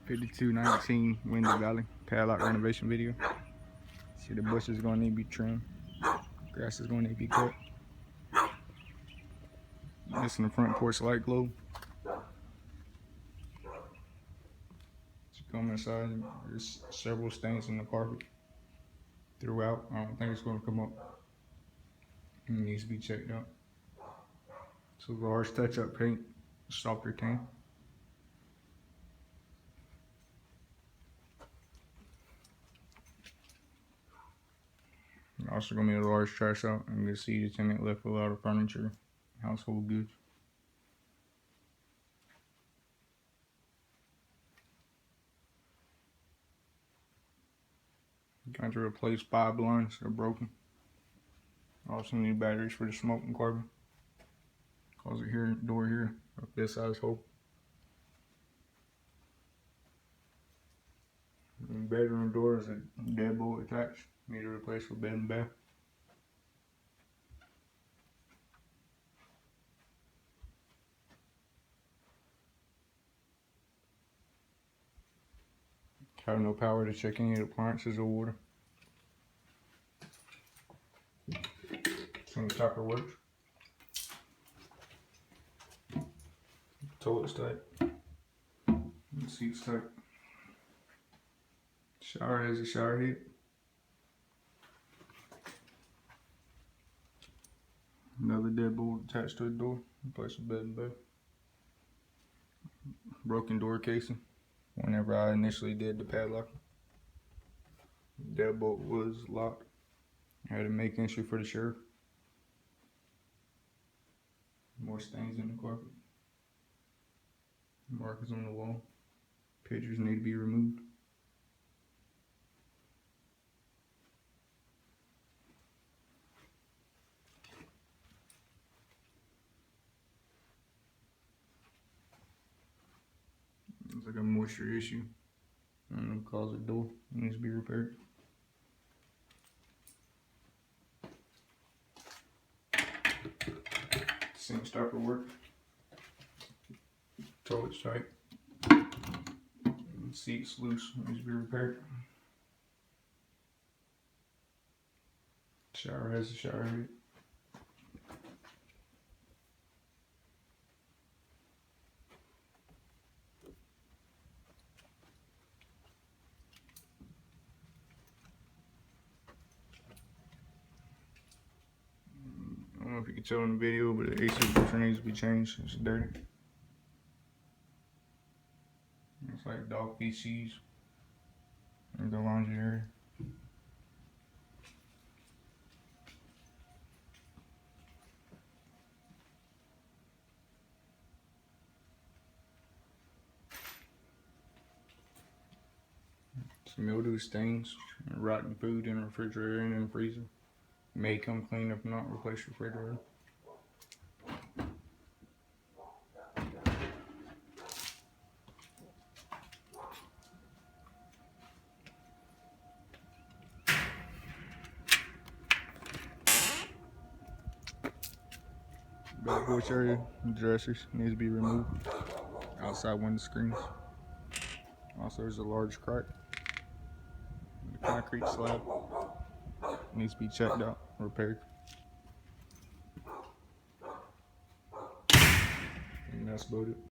5219 Windy Valley padlock renovation video. See, the bushes gonna need to be trimmed. Grass is gonna need to be cut. This in the front porch light globe. Come inside, there's several stains in the carpet throughout. I don't think it's gonna come up. It needs to be checked out. So large touch-up paint, softer tan. Also gonna be a large trash out. I'm gonna see the tenant left with a lot of furniture, household goods. Got to replace 5 blinds, they're broken. Also need batteries for the smoke and carbon. Closet here, door here, up this size hole. The bedroom door is a deadbolt attached. Need to replace with bed and bath. Have no power to check any appliances or water. Some topper works. Toilet's tight. The seat's tight. Shower has a shower head. Another deadbolt attached to the door. Replace with bed and bath. Broken door casing. Whenever I initially did the padlock, deadbolt was locked. I had to make entry for the sheriff. More stains in the carpet. Markers on the wall. Pictures need to be removed. It's like a moisture issue on the closet door. It needs to be repaired. Sink stopper work. Toilet's tight. Seat's loose. Needs to be repaired. Shower has a shower head. I don't know if you can tell in the video, but the AC filter needs to be changed. It's dirty. It's like dog feces in the laundry area. Some mildew stains, rotten food in the refrigerator and in the freezer. May come clean, if not, replace refrigerator. Back porch area, dressers needs to be removed. Outside window screens. Also, there's a large crack. The concrete slab needs to be checked out, repaired. And that's about it.